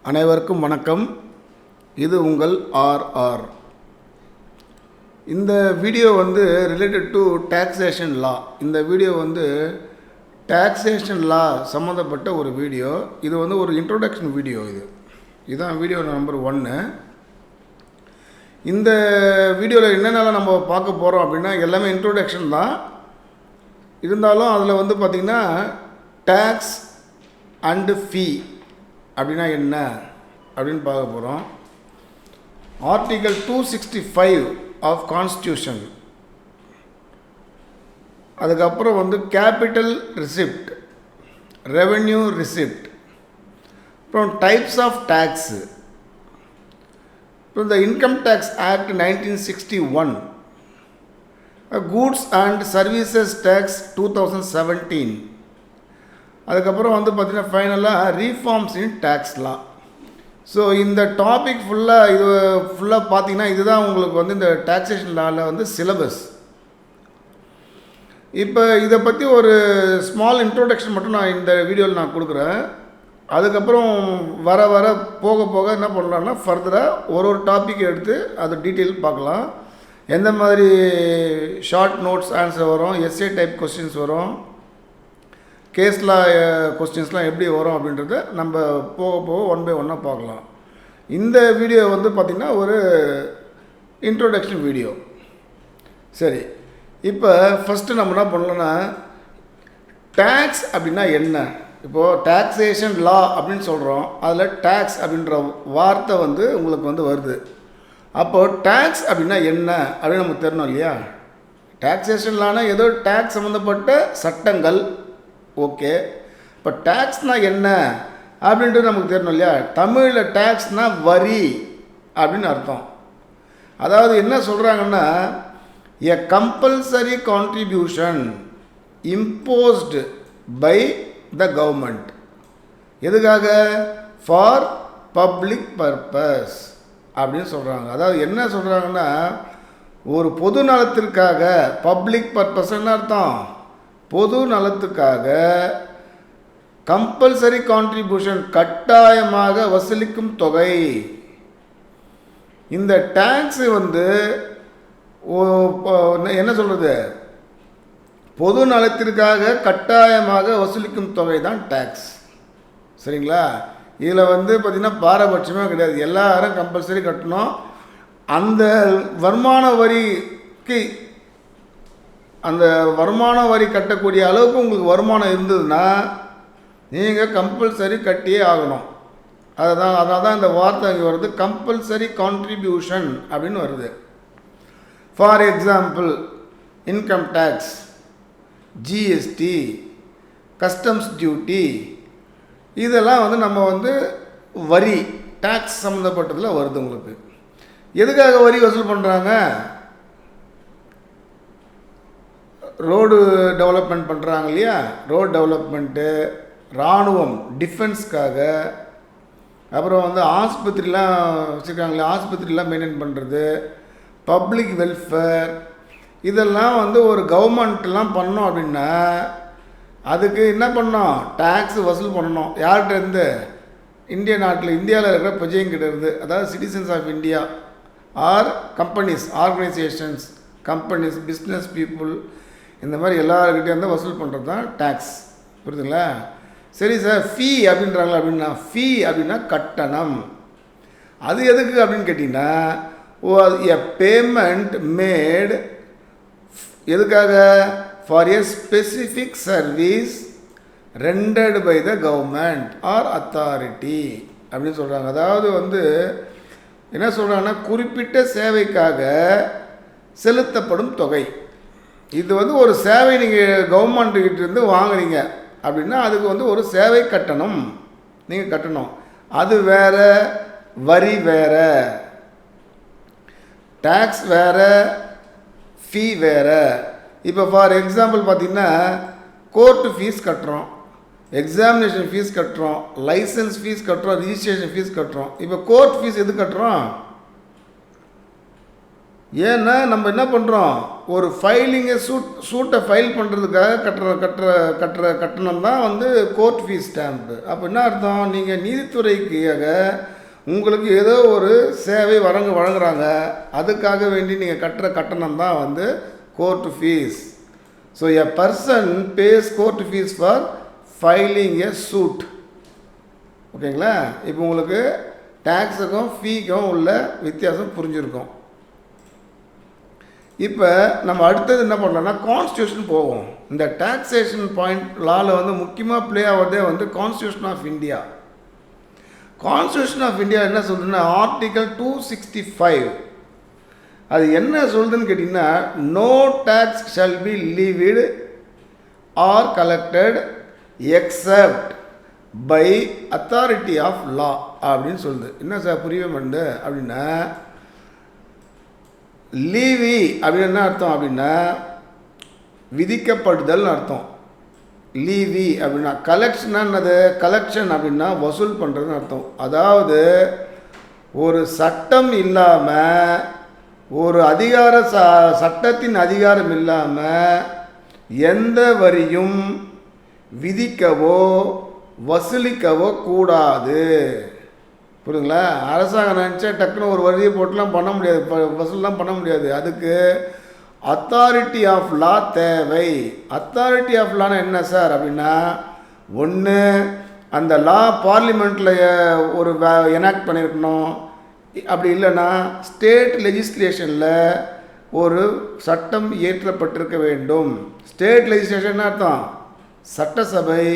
அனைவருக்கும் வணக்கம். இது உங்கள் ஆர்ஆர். இந்த வீடியோ ரிலேட்டட் டு டாக்ஸேஷன் லா. இந்த வீடியோ டாக்ஸேஷன் லா சம்மந்தப்பட்ட ஒரு வீடியோ. இது ஒரு இன்ட்ரோடக்ஷன் வீடியோ. இதுதான் வீடியோ நம்பர் 1. இந்த வீடியோவில் என்னென்னலாம் நம்ம பார்க்க போகிறோம் அப்படின்னா எல்லாமே இன்ட்ரோடக்ஷன் தான். இருந்தாலும் அதில் பார்த்திங்கன்னா டேக்ஸ் அண்டு ஃபீ அப்படின்னா என்ன அப்படின்னு பார்க்க போகிறோம். ஆர்டிகல் 265 ஆஃப் கான்ஸ்டியூஷன், அதுக்கப்புறம் கேபிட்டல் ரிசிப்ட், ரெவென்யூ ரிசிப்ட், அப்புறம் டைப்ஸ் ஆஃப் டேக்ஸு, அப்புறம் இந்த income tax act 1961, goods and services tax 2017, அதுக்கப்புறம் பார்த்திங்கன்னா ஃபைனலாக reforms in tax law. So இந்த டாபிக் ஃபுல்லாக பார்த்திங்கன்னா இதுதான் உங்களுக்கு இந்த டாக்ஸேஷன் லாவில் சிலபஸ். இப்போ இதை பற்றி ஒரு ஸ்மால் இன்ட்ரோடக்ஷன் மட்டும் நான் இந்த வீடியோவில் நான் கொடுக்குறேன். அதுக்கப்புறம் வர போக என்ன பண்ணலான்னா ஃபர்தராக ஒரு டாபிக் எடுத்து அது டீட்டெயில் பார்க்கலாம். எந்த மாதிரி ஷார்ட் நோட்ஸ் ஆன்சர் வரும், எஸ்ஏ டைப் கொஸ்டின்ஸ் வரும், கேஸில் கொஸ்டின்ஸ்லாம் எப்படி வரும் அப்படின்றத நம்ம போக ஒன் பை ஒன்னாக பார்க்கலாம். இந்த வீடியோ பார்த்திங்கன்னா ஒரு இன்ட்ரோடக்ஷன் வீடியோ. சரி, இப்போ ஃபஸ்ட்டு நம்ம என்ன பண்ணலான்னா டேக்ஸ் அப்படின்னா என்ன. இப்போது டாக்ஸேஷன் லா அப்படின்னு சொல்கிறோம். அதில் டேக்ஸ் அப்படின்ற வார்த்தை உங்களுக்கு வருது. அப்போது டேக்ஸ் அப்படின்னா என்ன அப்படின்னு நமக்கு தெரியணும் இல்லையா. டாக்ஸேஷன் லானா ஏதோ டேக்ஸ் சம்மந்தப்பட்ட சட்டங்கள். ஓகே, இப்போ டேக்ஸ்னால் என்ன அப்படின்றது நமக்கு தெரியணும் இல்லையா. தமிழில் டேக்ஸ்னால் வரி அப்படின்னு அர்த்தம். அதாவது என்ன சொல்கிறாங்கன்னா a compulsory contribution imposed by the government. எதுக்காக? ஃபார் பப்ளிக் பர்பஸ் அப்படின்னு சொல்கிறாங்க. அதாவது என்ன சொல்கிறாங்கன்னா ஒரு பொது நலத்திற்காக, பப்ளிக் பர்பஸ் என்ன அர்த்தம், பொது நலத்துக்காக கம்பல்சரி கான்ட்ரிபியூஷன் கட்டாயமாக வசூலிக்கும் தொகை. இந்த டேக்ஸ் என்ன சொல்கிறது, பொது நலத்திற்காக கட்டாயமாக வசூலிக்கும் தொகை தான் டேக்ஸ். சரிங்களா. இதில் பார்த்திங்கன்னா பாரபட்சமே கிடையாது. எல்லாரும் கம்பல்சரி கட்டணும். அந்த வருமான வரிக்கு, அந்த வருமான வரி கட்டக்கூடிய அளவுக்கு உங்களுக்கு வருமானம் இருந்ததுன்னா நீங்கள் கம்பல்சரி கட்டியே ஆகணும். அதான் இந்த வார்த்தை அங்கே வருது, கம்பல்சரி கான்ட்ரிபியூஷன் அப்படின்னு வருது. For example income tax, GST, customs duty, இதெல்லாம் நம்ம வரி டேக்ஸ் சம்மந்தப்பட்டதில் வருது. உங்களுக்கு எதுக்காக வரி வசூல் பண்ணுறாங்க? ரோடு டெவலப்மெண்ட் பண்ணுறாங்க இல்லையா, ரோடு டெவலப்மெண்ட்டு, இராணுவம் டிஃபென்ஸ்க்காக, அப்புறம் ஆஸ்பத்திரிலாம் வச்சுருக்காங்களே, ஆஸ்பத்திரிலாம் மெயின்டைன் பண்ணுறது, பப்ளிக் வெல்ஃபேர், இதெல்லாம் ஒரு கவர்மெண்ட்லாம் பண்ணோம் அப்படின்னா அதுக்கு என்ன பண்ணோம், டேக்ஸ் வசூல் பண்ணணும். யார்கிட்ட இருந்து? இந்திய நாட்டில், இந்தியாவில் இருக்கிற பிரஜைங்கிட்ட இருந்து, அதாவது citizens of India or companies, organisations, companies, business people, இந்த மாதிரி எல்லாருக்கிட்டே வசூல் பண்ணுறது தான் டேக்ஸ். புரியுதுங்களா? சரி சார், ஃபீ அப்படின்றாங்களா. அப்படின்னா ஃபீ அப்படின்னா கட்டணம். அது எதுக்கு அப்படின்னு கேட்டிங்கன்னா எ பேமெண்ட் மேட், எதுக்காக? For a specific service rendered by the government or authority அப்படின்னு சொல்கிறாங்க. அதாவது என்ன சொல்கிறாங்கன்னா குறிப்பிட்ட சேவைக்காக செலுத்தப்படும் தொகை. இது ஒரு சேவை நீங்கள் கவர்மெண்ட்டுக்கிட்டேருந்து வாங்குறீங்க அப்படின்னா அதுக்கு ஒரு சேவை கட்டணம் நீங்கள் கட்டணும். அது வேறு, வரி வேறு, டேக்ஸ் வேறு, ஃபீ வேறு. இப்போ ஃபார் எக்ஸாம்பிள் பார்த்திங்கன்னா கோர்ட்டு ஃபீஸ் கட்டுறோம், எக்ஸாமினேஷன் ஃபீஸ் கட்டுறோம், லைசன்ஸ் ஃபீஸ் கட்டுறோம், ரிஜிஸ்ட்ரேஷன் ஃபீஸ் கட்டுறோம். இப்போ கோர்ட் ஃபீஸ் எது கட்டுறோம்? ஏன்னா நம்ம என்ன பண்ணுறோம், ஒரு ஃபைலிங்கை சூட்டை ஃபைல் பண்ணுறதுக்காக கட்டணம் தான் வந்து கோர்ட் ஃபீஸ் ஸ்டாம்ப்பு. அப்போ என்ன அர்த்தம், நீங்கள் நீதித்துறைக்காக உங்களுக்கு ஏதோ ஒரு சேவை வழங்குறாங்க, அதுக்காக வேண்டி நீங்கள் கட்டுற கட்டணம் தான் வந்து court fees. So a person pays court fees for filing a suit. ஓகேங்களா? இப்போ உங்களுக்கு டேக்ஸுக்கும் ஃபீக்கும் உள்ள வித்தியாசம் புரிஞ்சுருக்கும். இப்போ நம்ம அடுத்தது என்ன பண்ணலாம்னா கான்ஸ்டியூஷன் போவோம். இந்த டாக்ஸேஷன் பாயிண்ட் லாவில் வந்து முக்கியமாக ப்ளே ஆகிறதே வந்து constitution of India. Constitution of India என்ன சொல்லுதுன்னா ஆர்டிகல் 265 அது என்ன சொல்லுதுன்னு கேட்டிங்கன்னா, no tax shall be levied or collected except by authority of law அப்படின்னு சொல்லுது. என்ன சார் புரியவே மாட்டேங்குது அப்படின்னா, லீவி அப்படின்னு என்ன அர்த்தம் அப்படின்னா விதிக்கப்படுதல்னு அர்த்தம். லீவி அப்படின்னா கலெக்ஷனா என்னது, கலெக்ஷன் அப்படின்னா வசூல் பண்ணுறதுன்னு அர்த்தம். அதாவது ஒரு சட்டம் இல்லாமல், ஒரு சட்டத்தின் அதிகாரம் இல்லாமல் எந்த வரியும் விதிக்கவோ வசூலிக்கவோ கூடாது. புரியுதுங்களா? அரசாங்கம் நினச்சா டக்குன்னு ஒரு வரியை போட்டுலாம் பண்ண முடியாது, வசூல்லாம் பண்ண முடியாது. அதுக்கு அத்தாரிட்டி ஆஃப் லா தேவை. அத்தாரிட்டி ஆஃப் லானா என்ன சார் அப்படின்னா, ஒன்று அந்த லா பார்லிமெண்ட்டில் ஒரு எனாக்ட் பண்ணியிருக்கணும், அப்படி இல்லைன்னா ஸ்டேட் லெஜிஸ்லேஷனில் ஒரு சட்டம் இயற்றப்பட்டிருக்க வேண்டும். ஸ்டேட் லெஜிஸ்லேஷன் என்ன அர்த்தம், சட்டசபை.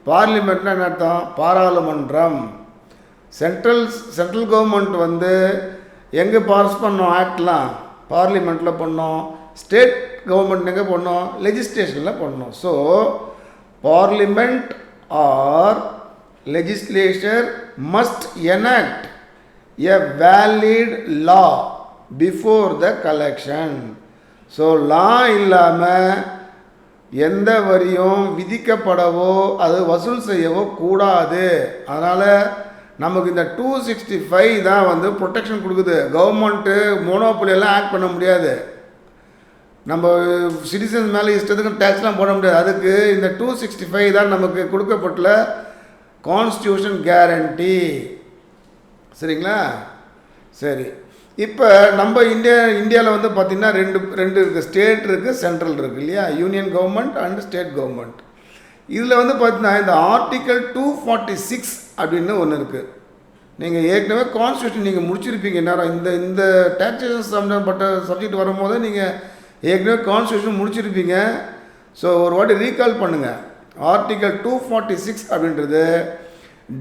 பார்லிமெண்ட்னா என்ன அர்த்தம், பாராளுமன்றம். சென்ட்ரல் கவர்மெண்ட் வந்து எங்கே பாஸ் பண்ணோம் ஆக்ட்லாம், பார்லிமெண்ட்டில் பண்ணோம். ஸ்டேட் கவர்மெண்ட் எங்கே பண்ணோம், லெஜிஸ்லேஷனில் பண்ணோம். So parliament or legislature must enact a valid law before the collection. So law இல்லாமல் எந்த வரியும் விதிக்கப்படவோ அது வசூல் செய்யவோ கூடாது. அதனால் நமக்கு இந்த 265 தான் வந்து ப்ரொடெக்ஷன் கொடுக்குது. கவர்மெண்ட்டு மோனோபொலியெல்லாம் ஆக்ட் பண்ண முடியாது, நம்ம சிட்டிசன்ஸ் மேலே இஷ்டத்துக்கு டேக்ஸ்லாம் போட முடியாது. அதுக்கு இந்த 265 தான் நமக்கு கொடுக்கப்பட்டுள்ள கான்ஸ்டியூஷன் கேரண்டி. சரிங்களா? சரி, இப்போ நம்ம இந்தியாவில் வந்து பார்த்திங்கன்னா ரெண்டு இருக்குது, ஸ்டேட் இருக்குது, சென்ட்ரல் இருக்குது இல்லையா, union government and state government. இதில் வந்து பார்த்தீங்கன்னா இந்த ஆர்டிக்கல் 246 அப்படின்னு ஒன்று இருக்குது. நீங்கள் ஏற்கனவே கான்ஸ்டியூஷன் நீங்கள் முடிச்சிருப்பீங்க நேரம், இந்த டாக்ஸேஷன் சம்மந்தப்பட்ட சப்ஜெக்ட் வரும்போது நீங்கள் ஏற்கனவே கான்ஸ்டியூஷன் முடிச்சிருப்பீங்க. ஸோ ஒரு வாட்டி ரீகால் பண்ணுங்கள். ஆர்டிக்கல் 246 அப்படின்றது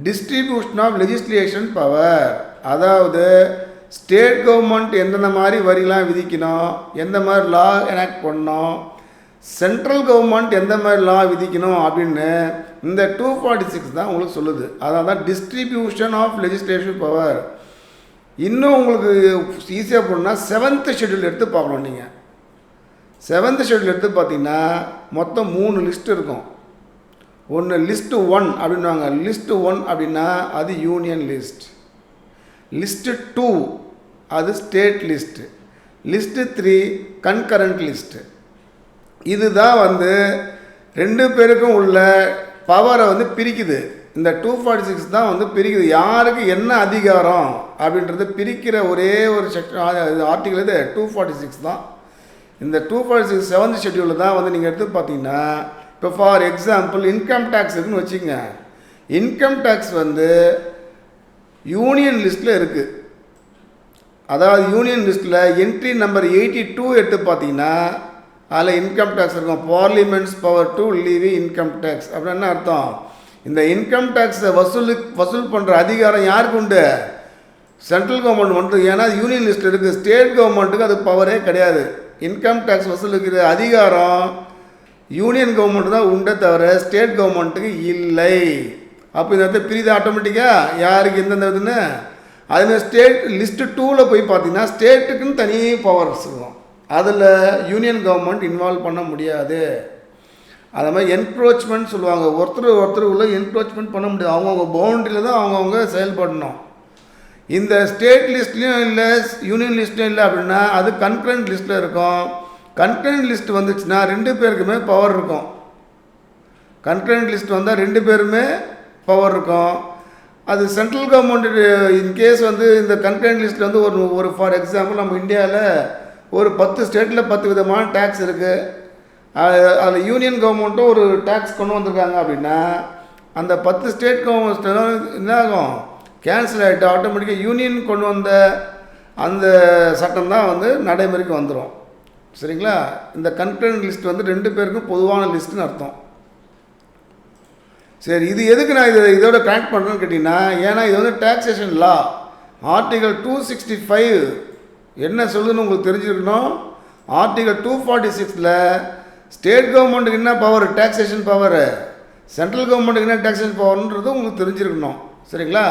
டிஸ்ட்ரிபியூஷன் ஆஃப் லெஜிஸ்லேஷன் பவர். அதாவது ஸ்டேட் கவர்மெண்ட் எந்தெந்த மாதிரி வரிலாம் விதிக்கணும், எந்த மாதிரி லா எனாக்ட் பண்ணணும், சென்ட்ரல் கவர்மெண்ட் எந்த மாதிரி லா விதிக்கணும் அப்படின்னு இந்த 246 தான் உங்களுக்கு சொல்லுது. அதான் தான் டிஸ்ட்ரிபியூஷன் ஆஃப் லெஜிஸ்லேஷன் பவர். இன்னும் உங்களுக்கு ஈஸியாக போகணுன்னா 7th ஷெட்யூல் எடுத்து பார்க்கணும். நீங்கள் 7th ஷெட்யூல் எடுத்து பார்த்தீங்கன்னா மொத்தம் 3 லிஸ்ட் இருக்கும். ஒன்று லிஸ்ட்டு 1 அப்படின்வாங்க. லிஸ்ட்டு 1 அப்படின்னா அது யூனியன் லிஸ்ட். லிஸ்ட்டு 2 அது state list. List 3 concurrent list. இதுதான் வந்து ரெண்டு பேருக்கும் உள்ள பவரை வந்து பிரிக்குது. இந்த 246 தான் வந்து பிரிக்குது. யாருக்கு என்ன அதிகாரம் அப்படின்றது பிரிக்கிற ஒரே ஒரு ஆர்டிக்கல் இது 246 தான். இந்த 246 7th ஷெட்யூலில் தான் வந்து நீங்கள் எடுத்து பார்த்தீங்கன்னா, இப்போ ஃபார் எக்ஸாம்பிள் இன்கம் டேக்ஸ் இருக்குன்னு வச்சுங்க. இன்கம் டேக்ஸ் வந்து யூனியன் லிஸ்ட்டில் இருக்குது. அதாவது யூனியன் லிஸ்ட்டில் என்ட்ரி நம்பர் 82 எடுத்து பார்த்தீங்கன்னா அதில் இன்கம் டேக்ஸ் இருக்கும். Parliament's power to levy income tax அப்படின்னு என்ன அர்த்தம், இந்த இன்கம் டேக்ஸை வசூல் பண்ணுற அதிகாரம் யாருக்கு உண்டு, சென்ட்ரல் கவர்மெண்ட் மட்டும். ஏன்னா யூனியன் லிஸ்ட் இருக்குது. ஸ்டேட் கவர்மெண்ட்டுக்கு அது பவரே கிடையாது. இன்கம் டேக்ஸ் வசூலிக்கிற அதிகாரம் யூனியன் கவர்மெண்ட் தான் உண்டே தவிர ஸ்டேட் கவர்மெண்ட்டுக்கு இல்லை. அப்போ இந்த இடத்துல பிரிது ஆட்டோமேட்டிக்காக யாருக்கு எந்தெந்த இதுன்னு. அது ஸ்டேட் லிஸ்ட்டு 2ல் போய் பார்த்தீங்கன்னா ஸ்டேட்டுக்குன்னு தனி பவர்ஸ் இருக்கும். அதில் யூனியன் கவர்மெண்ட் இன்வால்வ் பண்ண முடியாது. அது மாதிரி என்க்ரோச்மெண்ட் சொல்லுவாங்க. ஒருத்தர் உள்ள என்க்ரோச்மெண்ட் பண்ண முடியாது. அவங்கவுங்க பவுண்ட்ரியில் தான் அவங்கவுங்க செயல்படணும். இந்த ஸ்டேட் லிஸ்ட்லேயும் இல்லை, யூனியன் லிஸ்ட்லையும் இல்லை அப்படின்னா அது கன்கரண்ட் லிஸ்ட்டில் இருக்கும். கன்கரண்ட் லிஸ்ட் வந்துச்சுன்னா 2 பேருக்குமே பவர் இருக்கும். கன்கரண்ட் லிஸ்ட் வந்தால் 2 பேருமே பவர் இருக்கும். அது சென்ட்ரல் கவர்மெண்ட் இன்கேஸ் வந்து இந்த கன்கரண்ட் லிஸ்ட்டில் வந்து ஒரு ஃபார் எக்ஸாம்பிள் நம்ம இந்தியாவில் ஒரு 10 ஸ்டேட்டில் 10 விதமான டேக்ஸ் இருக்குது. அதில் யூனியன் கவர்மெண்ட்டும் ஒரு டேக்ஸ் கொண்டு வந்திருக்காங்க அப்படின்னா அந்த 10 ஸ்டேட் கவர்மெண்ட் என்ன ஆகும், கேன்சல் ஆகிட்டு ஆட்டோமேட்டிக்காக யூனியன் கொண்டு வந்த அந்த சட்டம் தான் வந்து நடைமுறைக்கு வந்துடும். சரிங்களா? இந்த கன்கரண்ட் லிஸ்ட் வந்து 2 பேருக்கும் பொதுவான லிஸ்ட்டுன்னு அர்த்தம். சரி, இது எதுக்கு நான் இதோட கனெக்ட் பண்ணுறேன்னு கேட்டிங்கன்னா, ஏன்னா இது வந்து டாக்ஸேஷன் லா ஆர்டிகல் 265 என்ன சொல்லுதுன்னு உங்களுக்கு தெரிஞ்சுருக்கணும். ஆர்டிகல் 246ல் ஸ்டேட் கவர்மெண்ட்டுக்கு என்ன பவர், டாக்ஸேஷன் பவர், சென்ட்ரல் கவர்மெண்ட்டுக்கு என்ன டாக்ஸேஷன் பவர்ன்றது உங்களுக்கு தெரிஞ்சிருக்கணும். சரிங்களா?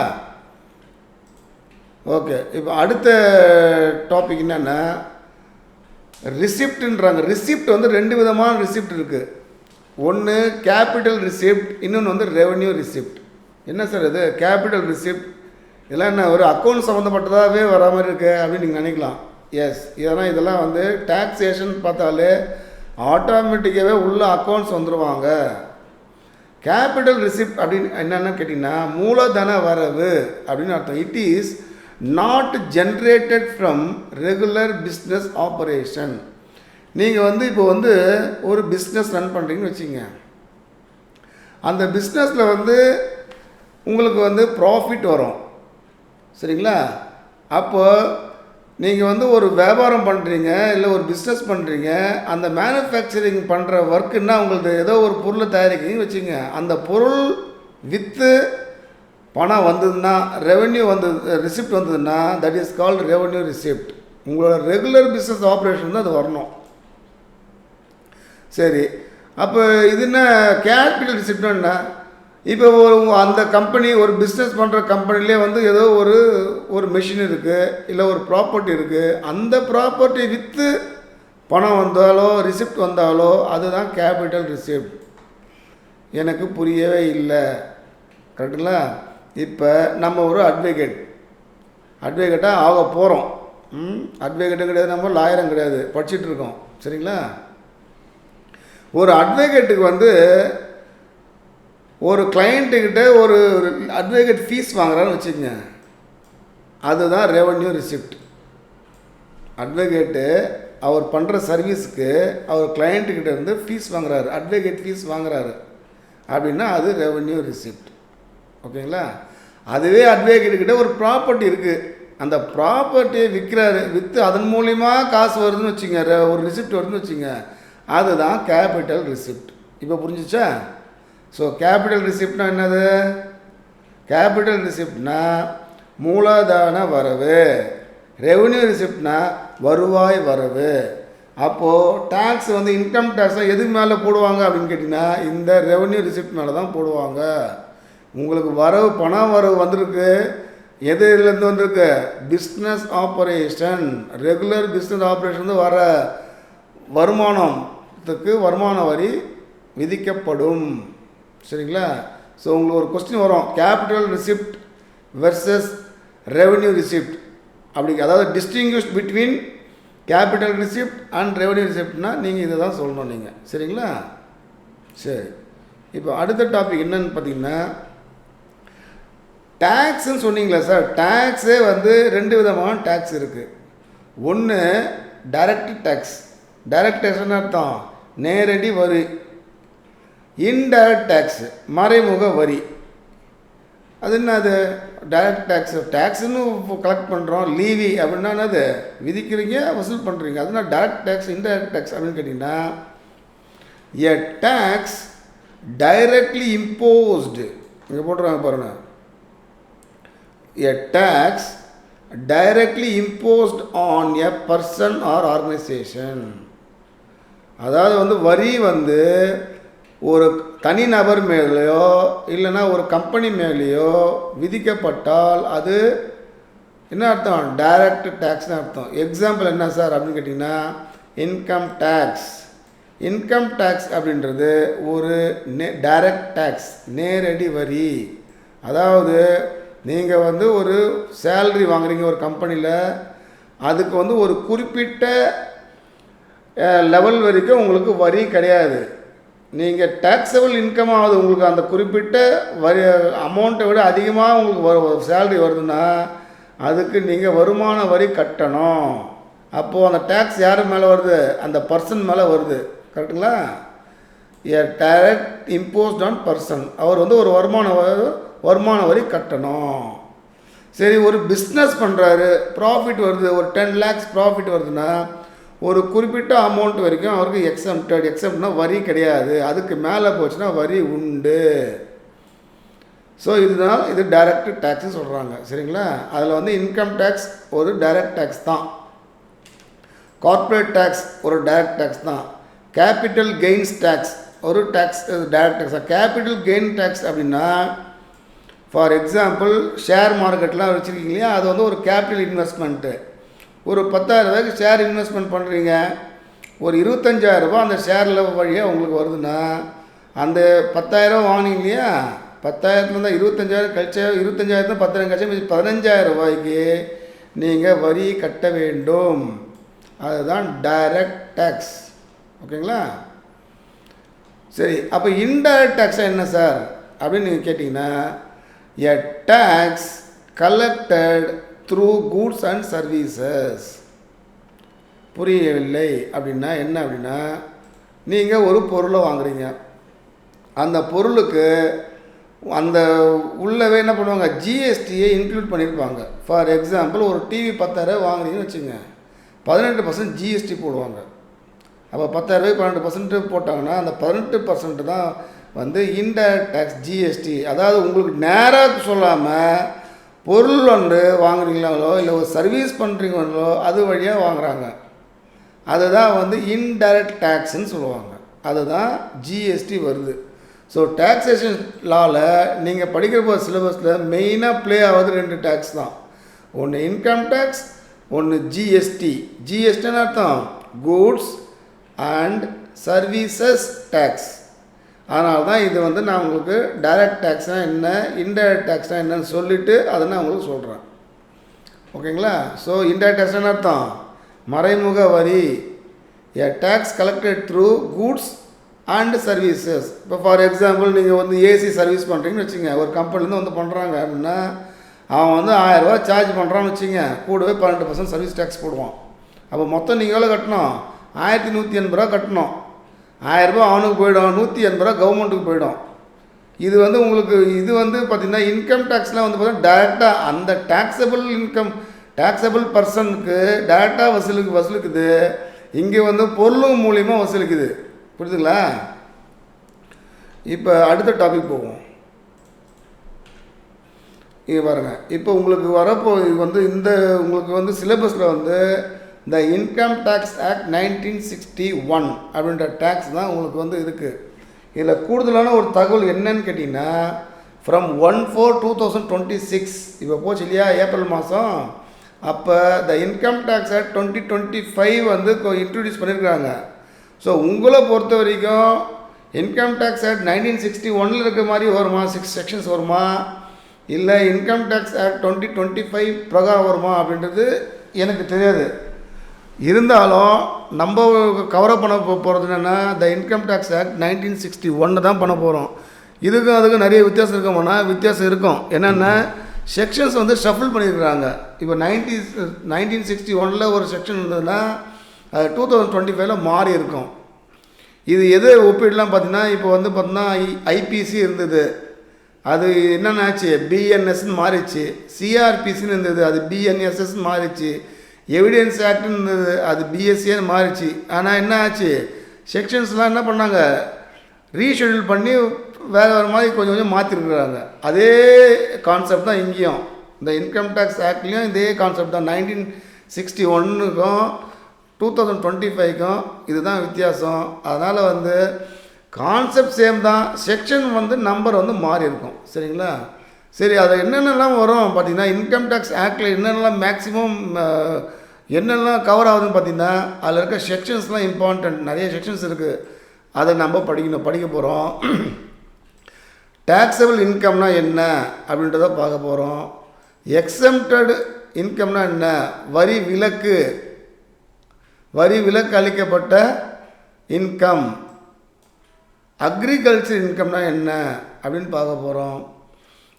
ஓகே, இப்போ அடுத்த டாபிக் என்னென்னா ரிசிப்ட்ன்றாங்க. ரிசிப்ட் வந்து 2 விதமான ரிசிப்ட் இருக்குது. ஒன்று கேபிட்டல் ரிசிப்ட், இன்னொன்று வந்து ரெவன்யூ ரிசிப்ட். என்ன சார் இது கேபிட்டல் ரிசிப்ட்? இதெல்லாம் என்ன ஒரு அக்கௌண்ட் சம்மந்தப்பட்டதாகவே வர மாதிரி இருக்குது அப்படின்னு நீங்கள் நினைக்கலாம். எஸ், இதெல்லாம் வந்து டாக்ஸேஷன் பார்த்தாலே ஆட்டோமேட்டிக்காகவே உள்ள அக்கௌண்ட்ஸ் வந்துடுவாங்க. கேபிட்டல் ரிசிப்ட் அப்படின்னு என்னென்னு கேட்டிங்கன்னா மூலதன வரவு அப்படின்னு அர்த்தம். It is not generated from regular business operation. நீங்கள் வந்து இப்போ வந்து ஒரு பிஸ்னஸ் ரன் பண்ணுறீங்கன்னு வச்சுங்க. அந்த பிஸ்னஸில் வந்து உங்களுக்கு வந்து ப்ராஃபிட் வரும். சரிங்களா? அப்போ நீங்கள் வந்து ஒரு வியாபாரம் பண்ணுறீங்க, இல்லை ஒரு பிஸ்னஸ் பண்ணுறீங்க. அந்த மேனுஃபேக்சரிங் பண்ணுற ஒர்க்குன்னா உங்களுக்கு ஏதோ ஒரு பொருளை தயாரிக்கிறீங்கன்னு வச்சுங்க. அந்த பொருள் விற்று பணம் வந்ததுன்னா, ரெவென்யூ ரிசிப்ட் வந்ததுன்னா that is called revenue receipt. உங்களோட ரெகுலர் பிஸ்னஸ் ஆப்ரேஷன் தான் அது வரணும். சரி, அப்போ இது என்ன கேபிட்டல் ரிசிப்ட்னா என்ன? இப்போ அந்த கம்பெனி ஒரு பிஸ்னஸ் பண்ணுற கம்பெனிலே வந்து ஏதோ ஒரு மெஷின் இருக்குது, இல்லை ஒரு ப்ராப்பர்ட்டி இருக்குது. அந்த ப்ராப்பர்ட்டி விற்று பணம் வந்தாலோ ரிசிப்ட் வந்தாலோ அதுதான் கேபிட்டல் ரிசிப்ட். எனக்கு புரியவே இல்லை. கரெக்டுங்களா? இப்போ நம்ம ஒரு அட்வொகேட்டாக ஆக போகிறோம். அட்வொகேட்டும் கிடையாது, நம்ம லாயரும் கிடையாது, படிச்சுட்ருக்கோம். சரிங்களா? ஒரு அட்வொகேட்டுக்கு வந்து ஒரு கிளைண்ட்டுக்கிட்ட ஒரு அட்வொகேட் ஃபீஸ் வாங்குறான்னு வச்சுக்கோங்க. அதுதான் ரெவன்யூ ரிசிப்ட். அட்வொகேட்டு அவர் பண்ணுற சர்வீஸுக்கு அவர் கிளைண்ட்டுக்கிட்ட இருந்து ஃபீஸ் வாங்குறாரு, அட்வொகேட் ஃபீஸ் வாங்குறாரு அப்படின்னா அது ரெவன்யூ ரிசிப்ட். ஓகேங்களா? அதுவே அட்வொகேட்டுக்கிட்ட ஒரு ப்ராப்பர்ட்டி இருக்குது, அந்த ப்ராப்பர்ட்டியை விற்று அதன் மூலிமா காசு வருதுன்னு வச்சுங்க, ஒரு ரிசிப்ட் வருதுன்னு வச்சுங்க, அதுதான் கேபிட்டல் ரிசிப்ட். இப்போ புரிஞ்சிச்சா? ஸோ கேபிட்டல் ரிசிப்ட்னா என்னது? கேபிட்டல் ரிசிப்ட்னா மூலதன வரவு, ரெவன்யூ ரிசிப்ட்னா வருவாய் வரவு. அப்போது டேக்ஸ் வந்து இன்கம் டேக்ஸை எது மேலே போடுவாங்க அப்படின்னு கேட்டிங்கன்னா இந்த ரெவன்யூ ரிசிப்ட் மேலே தான் போடுவாங்க. உங்களுக்கு வரவு பணம் வரவு வந்திருக்கு, எதுலேருந்து வந்திருக்கு? Business operation, regular business operation வர வருமானத்துக்கு வருமான வரி விதிக்கப்படும். சரிங்களா? ஸோ உங்களுக்கு ஒரு கொஸ்டின் வரும், capital receipt versus revenue receipt அப்படி, அதாவது distinguish between capital receipt and revenue ரிசிப்ட்னா நீங்கள் இதை தான் சொல்லணும் நீங்கள். சரிங்களா? சரி, இப்போ அடுத்த டாபிக் என்னன்னு பார்த்தீங்கன்னா டேக்ஸ்ன்னு சொன்னீங்களா சார்? டேக்ஸே வந்து 2 விதமான டேக்ஸ் இருக்குது. ஒன்று டைரக்ட் டேக்ஸ். டைரக்ட் டேக்ஸ்னு அர்த்தம் நேரடி வரி. இன்டைரக்ட் டேக்ஸ் மறைமுக வரி. அது என்ன? அது டைரக்ட் டேக்ஸ். டேக்ஸ்ன்னு கலெக்ட் பண்ணுறோம், லீவி அப்படின்னா என்னது? விதிக்கிறீங்க, வசூல் பண்ணுறீங்க. அதுனா டைரக்ட் டேக்ஸ். இன்டைரக்ட் டேக்ஸ் அப்படின்னு கேட்டிங்கன்னா எ டேக்ஸ் டைரக்ட்லி இம்போஸ்டு, இங்கே போட்டுருவாங்க பாருங்கள், a tax directly imposed on a person or organisation. அதாவது வந்து வரி வந்து ஒரு தனிநபர் மேலேயோ இல்லைன்னா ஒரு கம்பெனி மேலேயோ விதிக்கப்பட்டால் அது என்ன அர்த்தம்? டைரக்ட் டேக்ஸ்னு அர்த்தம். எக்ஸாம்பிள் என்ன சார் அப்படின்னு கேட்டிங்கன்னா இன்கம் டேக்ஸ். இன்கம் டேக்ஸ் அப்படின்றது ஒரு டைரக்ட் டேக்ஸ், நேரடி வரி. அதாவது நீங்கள் வந்து ஒரு சேல்ரி வாங்குறீங்க ஒரு கம்பெனியில், அதுக்கு வந்து ஒரு குறிப்பிட்ட லெவல் வரைக்கும் உங்களுக்கு வரி கிடையாது. நீங்கள் டேக்ஸபிள் இன்கம் ஆகுது, உங்களுக்கு அந்த குறிப்பிட்ட வரி அமௌண்ட்டை விட அதிகமாக உங்களுக்கு சேல்ரி வருதுன்னா அதுக்கு நீங்கள் வருமான வரி கட்டணும். அப்போது அந்த டேக்ஸ் யார் மேலே வருது? அந்த பர்சன் மேலே வருது. கரெக்டுங்களா? ஏ டைரக்ட் இம்போஸ்ட் ஆன் பர்சன். அவர் வந்து ஒரு வருமான வரி கட்டணும். சரி, ஒரு பிஸ்னஸ் பண்ணுறாரு, ப்ராஃபிட் வருது, ஒரு 10 lakhs ப்ராஃபிட் வருதுன்னா ஒரு குறிப்பிட்ட அமௌண்ட் வரைக்கும் அவருக்கு எக்ஸம்ட்னா வரி கிடையாது. அதுக்கு மேலே போச்சுன்னா வரி உண்டு. ஸோ இது டைரக்ட் டேக்ஸ்னு சொல்கிறாங்க. சரிங்களா? அதில் வந்து இன்கம் டேக்ஸ் ஒரு டைரக்ட் டேக்ஸ் தான், கார்ப்பரேட் டேக்ஸ் ஒரு டைரக்ட் டேக்ஸ் தான், கேபிட்டல் கெயின்ஸ் டேக்ஸ் ஒரு டேக்ஸ் டைரக்ட் டேக்ஸ் தான். கேபிட்டல் கெயின் டேக்ஸ் அப்படின்னா ஃபார் எக்ஸாம்பிள் ஷேர் மார்க்கெட்லாம் வச்சுருக்கீங்க இல்லையா, அது வந்து ஒரு கேபிட்டல் இன்வெஸ்ட்மெண்ட்டு. ஒரு 10,000 ரூபாய்க்கு ஷேர் இன்வெஸ்ட்மெண்ட் பண்ணுறீங்க, ஒரு 25,000 ரூபா அந்த ஷேரில் வழியாக உங்களுக்கு வருதுன்னா அந்த 10,000 வாங்கினீங்க இல்லையா, 10,000 தான் 25,000 கழிச்சா 25,000 10,000 கழிச்சா 15,000 ரூபாய்க்கு நீங்கள் வரி கட்ட வேண்டும். அதுதான் டைரக்ட் டேக்ஸ். ஓகேங்களா? சரி, அப்போ இன்டைரக்ட் டேக்ஸாக என்ன சார் அப்படின்னு நீங்கள் கேட்டிங்கன்னா, a tax collected through goods and services. புரியவில்லை அப்படின்னா என்ன அப்படின்னா, நீங்கள் ஒரு பொருளை வாங்குறீங்க, அந்த பொருளுக்கு அந்த உள்ளவே என்ன பண்ணுவாங்க, ஜிஎஸ்டியை இன்க்ளூட் பண்ணியிருப்பாங்க. ஃபார் எக்ஸாம்பிள் ஒரு டிவி 10,000 வாங்குறீங்கன்னு வச்சுங்க, 18% ஜிஎஸ்டி போடுவாங்க. அப்போ 10,000 12% போட்டாங்கன்னா அந்த 18% தான் வந்து இன்டைரக்ட் டேக்ஸ், ஜிஎஸ்டி. அதாவது உங்களுக்கு நேராக சொல்லாமல் பொருள் ஒன்று வாங்குறீங்களோ இல்லை ஒரு சர்வீஸ் பண்ணுறீங்களோ அது வழியாக வாங்குகிறாங்க, அதுதான் வந்து இன்டைரக்ட் டேக்ஸ்ன்னு சொல்லுவாங்க. அதுதான் ஜிஎஸ்டி வருது. ஸோ டேக்ஸேஷன் லாவில் நீங்கள் படிக்கிற சிலபஸில் மெயினாக ப்ளே ஆகுது 2 டேக்ஸ் தான். ஒன்று இன்கம் டேக்ஸ், ஒன்று ஜிஎஸ்டி. ஜிஎஸ்டின்னு அர்த்தம் கூட்ஸ் அண்ட் சர்வீசஸ் டேக்ஸ். அதனால தான் இது வந்து நான் உங்களுக்கு டைரக்ட் டேக்ஸ்னால் என்ன, இன்டைரக்ட் டேக்ஸ்னால் என்னன்னு சொல்லிவிட்டு அதை நான் உங்களுக்கு சொல்கிறேன். ஓகேங்களா? ஸோ இன்டைரக்ட் டேக்ஸ்னால் அர்த்தம் மறைமுக வரி, a tax collected through goods and services. இப்போ ஃபார் எக்ஸாம்பிள் நீங்கள் வந்து ஏசி சர்வீஸ் பண்ணுறீங்கன்னு வச்சுங்க, ஒரு கம்பெனிலேருந்து வந்து பண்ணுறாங்க அப்படின்னா அவன் வந்து 1000 ரூபா சார்ஜ் பண்ணுறான்னு வச்சுங்க, கூடவே 12% சர்வீஸ் டேக்ஸ் போடுவான். அப்போ மொத்தம் நீங்கள் எவ்வளோ கட்டணும்? 1180 ரூபா கட்டணும். 1000 ரூபா அவனுக்கு போயிடும், 180 ரூபா கவர்மெண்ட்டுக்கு போயிடும். இது வந்து உங்களுக்கு இது வந்து பார்த்திங்கன்னா இன்கம் டேக்ஸ்லாம் வந்து பார்த்தீங்கன்னா டைரெக்டாக அந்த டேக்ஸபிள் பர்சனுக்கு டைரெக்டாக வசூலிக்குது. இங்கே வந்து பொருள் மூலிமா வசூலிக்குது. புரியுதுங்களா? இப்போ அடுத்த டாபிக் போவோம். இது பாருங்கள், இப்போ உங்களுக்கு வரப்போ வந்து உங்களுக்கு வந்து சிலபஸில் வந்து இந்த இன்கம் டேக்ஸ் ஆக்ட் 1961 அப்படின்ற டேக்ஸ் தான் உங்களுக்கு வந்து இருக்குது. இதில் கூடுதலான ஒரு தகவல் என்னன்னு கேட்டிங்கன்னா, ஃப்ரம் 1/4/2026 இப்போ போச்சு இல்லையா, ஏப்ரல் மாதம், அப்போ த இன்கம் டேக்ஸ் ஆக்ட் 2025 வந்து இன்ட்ரடியூஸ் பண்ணியிருக்காங்க. ஸோ உங்களை பொறுத்த வரைக்கும் இன்கம் டேக்ஸ் ஆக்ட் 1961 இருக்கிற மாதிரி வருமா, 6 செக்ஷன்ஸ் வருமா, இல்லை இன்கம் டேக்ஸ் ஆக்ட் 2025 பிரகாரம் வருமா அப்படின்றது எனக்கு தெரியாது. இருந்தாலும் நம்ம கவரப் பண்ண போகிறது என்னென்னா த இன்கம் டேக்ஸ் ஆக்ட் 1961 தான் பண்ண போகிறோம். அதுக்கும் நிறைய வித்தியாசம் இருக்குமானா வித்தியாசம் இருக்கும். என்னென்னா செக்ஷன்ஸ் வந்து ஷஃபிள் பண்ணியிருக்கிறாங்க. இப்போ 1961 ஒரு செக்ஷன் இருந்ததுன்னா அது 2025 மாறி இருக்கும். இது எது ஒப்பீடுலாம் பார்த்தீங்கன்னா, இப்போ வந்து பார்த்தீங்கன்னா ஐபிசி இருந்தது, அது என்னென்ன ஆச்சு, பிஎன்எஸ்ன்னு மாறிச்சு. சிஆர்பிசின்னு இருந்தது, அது பிஎன்எஸ்எஸ்ன்னு மாறிச்சு. எவிடன்ஸ் ஆக்ட்னு இருந்தது, அது பிஎஸ்சின்னு மாறிச்சு. ஆனால் என்ன ஆச்சு, செக்ஷன்ஸ்லாம் என்ன பண்ணாங்க, ரீஷெடியூல் பண்ணி வேறு மாதிரி கொஞ்சம் மாற்றிருக்கிறாங்க. அதே கான்செப்ட் தான் இங்கேயும், இந்த இன்கம் டேக்ஸ் ஆக்ட்லேயும் இதே கான்செப்ட் தான். 1961க்கும் 2025க்கும் இதுதான் வித்தியாசம். அதனால் வந்து கான்செப்ட் சேம் தான், செக்ஷன் வந்து நம்பர் வந்து மாறி இருக்கும். சரிங்களா? சரி, அது என்னென்னலாம் வரும் பார்த்தீங்கன்னா, இன்கம் டேக்ஸ் ஆக்டில் என்னென்னலாம் மேக்ஸிமம் என்னெல்லாம் கவர் ஆகுதுன்னு பார்த்தீங்கன்னா, அதில் இருக்க செக்ஷன்ஸ்லாம் இம்பார்ட்டன்ட், நிறைய செக்ஷன்ஸ் இருக்குது. அதை நம்ம படிக்க போகிறோம். டேக்ஸபிள் இன்கம்னா என்ன அப்படின்றத பார்க்க போகிறோம். எக்ஸம்ப்டட் இன்கம்னா என்ன, வரி விலக்கு அளிக்கப்பட்ட இன்கம். அக்ரிகல்ச்சர் இன்கம்னா என்ன அப்படின்னு பார்க்க போகிறோம்.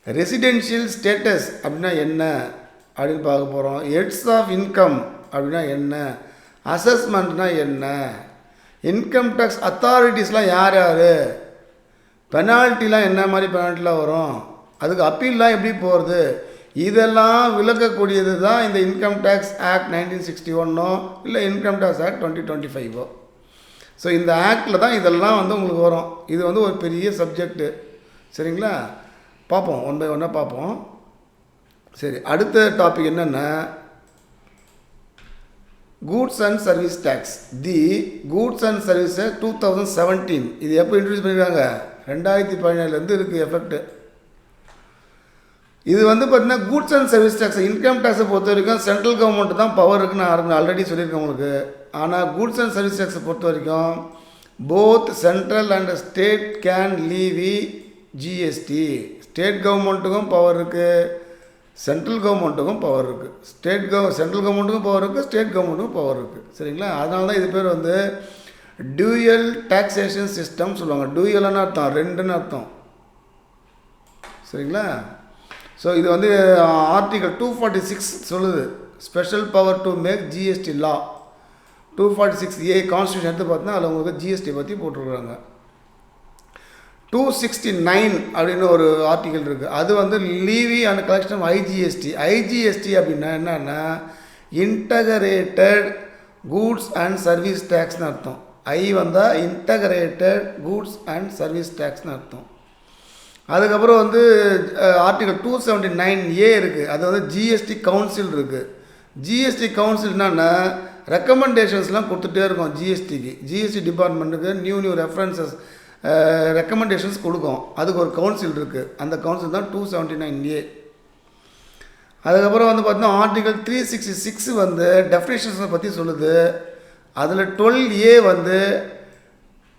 ரெசிடென்ஷியல் ஸ்டேட்டஸ் அப்படின்னா என்ன அப்படின்னு பார்க்க போகிறோம். ஹெட்ஸ் ஆஃப் இன்கம் அப்படின்னா என்ன, அசஸ்மெண்ட்னா என்ன, இன்கம் டேக்ஸ் அத்தாரிட்டிஸ்லாம் யார் யார், பெனால்ட்டிலாம் என்ன மாதிரி பெனால்ட்டிலாம் வரும், அதுக்கு அப்பீல்லாம் எப்படி போகிறது, இதெல்லாம் விளக்கக்கூடியது தான் இந்த இன்கம் டேக்ஸ் ஆக்ட் 1961 இல்லை இன்கம் டேக்ஸ் ஆக்ட் 2025. ஸோ இந்த ஆக்டில் தான் இதெல்லாம் வந்து உங்களுக்கு வரும். இது வந்து ஒரு பெரிய சப்ஜெக்டு. சரிங்களா, பார்ப்போம் ஒன் பை ஒன்னாக பார்ப்போம். சரி, அடுத்த டாபிக் என்னென்னா goods and service tax. The goods and சர்வீஸை 2017 இது எப்போ இன்ட்ரடியூஸ் பண்ணியிருக்காங்க, 2017 இருக்குது எஃபெக்ட். இது வந்து பார்த்திங்கன்னா goods and service tax, income டேக்ஸை பொறுத்த வரைக்கும் சென்ட்ரல் கவர்மெண்ட் தான் பவர் இருக்குன்னு நான் ஆல்ரெடி சொல்லியிருக்கேன் உங்களுக்கு. ஆனால் கூட்ஸ் அண்ட் சர்வீஸ் டேக்ஸை பொறுத்த வரைக்கும் both central and state can levy GST. State கவர்மெண்ட்டுக்கும் பவர் இருக்குது, சென்ட்ரல் கவர்மெண்ட்டுக்கும் பவர் இருக்குது. சென்ட்ரல் கவர்மெண்ட்டுக்கும் பவர் இருக்குது, ஸ்டேட் கவர்மெண்ட்டுக்கும் பவர் இருக்குது. சரிங்களா, அதனால தான் இது பேர் வந்து டியூயல் டாக்ஸேஷன் சிஸ்டம் சொல்லுவாங்க. டியூயல்னு அர்த்தம் ரெண்டுன்னு அர்த்தம். சரிங்களா, ஸோ இது வந்து ஆர்டிகல் 246 சொல்லுது, special power to make GST law. 246A constitution எடுத்து பார்த்தீங்கன்னா அதில் உங்களுக்கு ஜிஎஸ்டி பற்றி போட்டிருக்குறாங்க. 269 அப்படின்னு ஒரு ஆர்டிகல் இருக்குது, அது வந்து லீவி அண்ட் கலெக்ஷன் ஐஜிஎஸ்டி. ஐஜிஎஸ்டி அப்படின்னா என்னென்னா இன்டகரேட்டட் கூட்ஸ் அண்ட் சர்வீஸ் டேக்ஸ்னு அர்த்தம். ஐ வந்தால் இன்டகரேட்டட் கூட்ஸ் அண்ட் சர்வீஸ் டேக்ஸ்னு அர்த்தம். அதுக்கப்புறம் வந்து ஆர்டிகல் 279A இருக்குது, அது வந்து ஜிஎஸ்டி கவுன்சில் இருக்குது. ஜிஎஸ்டி கவுன்சில் என்னன்னா ரெக்கமெண்டேஷன்ஸ்லாம் கொடுத்துட்டே இருக்கும் ஜிஎஸ்டிக்கு. ஜிஎஸ்டி டிபார்ட்மெண்ட்டுக்கு நியூ ரெஃபரன்சஸ் ரெக்கமெண்டேஷன்ஸ் கொடுக்கும். அதுக்கு ஒரு கவுன்சில் இருக்குது, அந்த கவுன்சில் தான் 279A. அதுக்கப்புறம் வந்து பார்த்தீங்கன்னா ஆர்டிகல் 366 வந்து டெஃபினேஷன்ஸை பற்றி சொல்லுது. அதில் 12A வந்து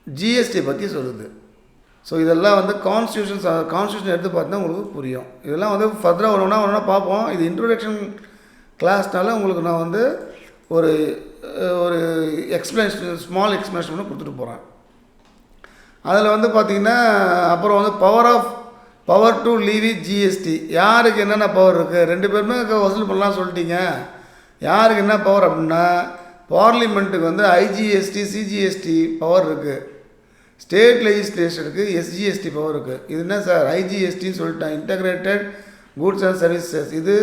ஜிஎஸ்டி பற்றி சொல்லுது. ஸோ இதெல்லாம் வந்து கான்ஸ்டியூஷன் எடுத்து பார்த்தா உங்களுக்கு புரியும். இதெல்லாம் வந்து ஃபர்தராக ஒன்றா பார்ப்போம். இது இன்ட்ரோடக்ஷன் கிளாஸ்னால உங்களுக்கு நான் வந்து ஒரு எக்ஸ்ப்ளனேஷன், ஸ்மால் எக்ஸ்ப்ளனேஷன் பண்ணி கொடுத்துட்டு போகிறேன். அதில் வந்து பார்த்திங்கன்னா அப்புறம் வந்து பவர் டு லீவி ஜிஎஸ்டி. யாருக்கு என்னென்ன பவர் இருக்குது, ரெண்டு பேருமே வசூல் பண்ணலாம் சொல்லிட்டீங்க. யாருக்கு என்ன பவர் அப்படின்னா பார்லிமெண்ட்டுக்கு வந்து ஐஜிஎஸ்டி சிஜிஎஸ்டி பவர் இருக்குது, ஸ்டேட் லெஜிஸ்லேஷனுக்கு எஸ்ஜிஎஸ்டி பவர் இருக்குது. இது என்ன சார் ஐஜிஎஸ்டின்னு சொல்லிட்டேன், இன்டகிரேட்டட் கூட்ஸ் அண்ட் சர்வீசஸ். இது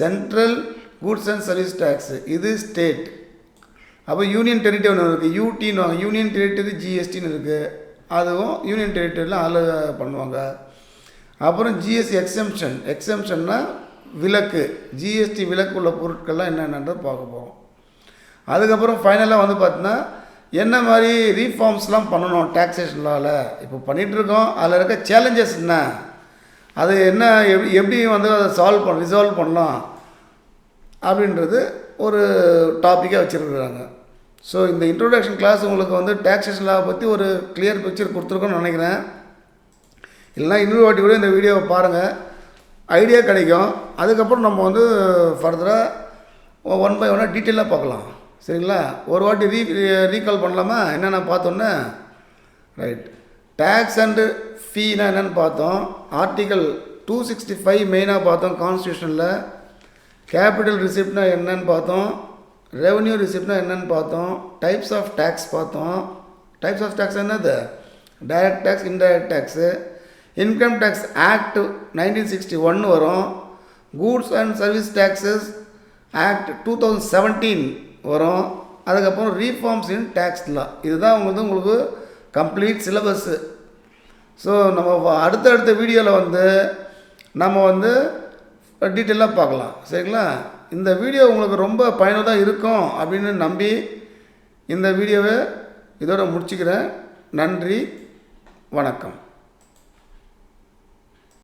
central goods and service tax, இது ஸ்டேட். அப்போ யூனியன் டெரிட்டரி ஒன்று இருக்குது, யூடின்னு வாங்க, யூனியன் டெரிட்டரி ஜிஎஸ்டின்னு இருக்குது, அதுவும் யூனியன் டெரிட்டரியில் அதில் பண்ணுவாங்க. அப்புறம் ஜிஎஸ்டி எக்ஸம்ஷன்னா விலக்கு, ஜிஎஸ்டி விலக்கு உள்ள பொருட்கள்லாம் என்னென்னன்றதை பார்க்க போகிறோம். அதுக்கப்புறம் ஃபைனலாக வந்து பார்த்தீங்கன்னா என்ன மாதிரி ரீஃபார்ம்ஸ்லாம் பண்ணணும் டேக்ஸேஷன் லாவில் இப்போ பண்ணிகிட்ருக்கோம், அதில் இருக்க சேலஞ்சஸ் என்ன, அது என்ன, எப்படி வந்து அதை ரிசால்வ் பண்ணலாம் அப்படின்றது ஒரு டாப்பிக்காக வச்சுருக்குறாங்க. ஸோ இந்த இன்ட்ரோடக்ஷன் கிளாஸ் உங்களுக்கு வந்து டேக்ஸேஷன் லாவை பற்றி ஒரு கிளியர் பிக்சர் கொடுத்துருக்கோன்னு நினைக்கிறேன். இல்லைனா இன்னொரு வாட்டி கூட இந்த வீடியோவை பாருங்கள், ஐடியா கிடைக்கும். அதுக்கப்புறம் நம்ம வந்து ஃபர்தராக ஒன் பை ஒன்னாக டீட்டெயிலாக பார்க்கலாம். சரிங்களா, ஒரு வாட்டி ரீகால் பண்ணலாமா என்னென்ன பார்த்தோன்னே. ரைட், டேக்ஸ் அண்டு ஃபீனா என்னென்னு பார்த்தோம். ஆர்டிகல் 265 மெயினாக பார்த்தோம் கான்ஸ்டியூஷனில். கேபிட்டல் ரிசிப்ட்னா என்னன்னு பார்த்தோம், ரெவன்யூ ரிசிப்ட்னா என்னென்னு பார்த்தோம், டைப்ஸ் ஆஃப் டேக்ஸ் பார்த்தோம். டைப்ஸ் ஆஃப் டேக்ஸ் என்னது, direct tax, indirect tax. Income tax act 1961 வரும். Goods and service taxes act 2017 வரும். அதுக்கப்புறம் ரீஃபார்ம்ஸ் இன் டேக்ஸ் லா. இதுதான் உங்களுக்கு கம்ப்ளீட் சிலபஸ்ஸு. ஸோ நம்ம அடுத்த வீடியோவில் வந்து நம்ம வந்து டீட்டெயிலாக பார்க்கலாம். சரிங்களா, இந்த வீடியோ உங்களுக்கு ரொம்ப பயனுள்ளதாக இருக்கும் அப்படின்னு நம்பி இந்த வீடியோவை இதோட முடிச்சுக்கிறேன். நன்றி, வணக்கம்.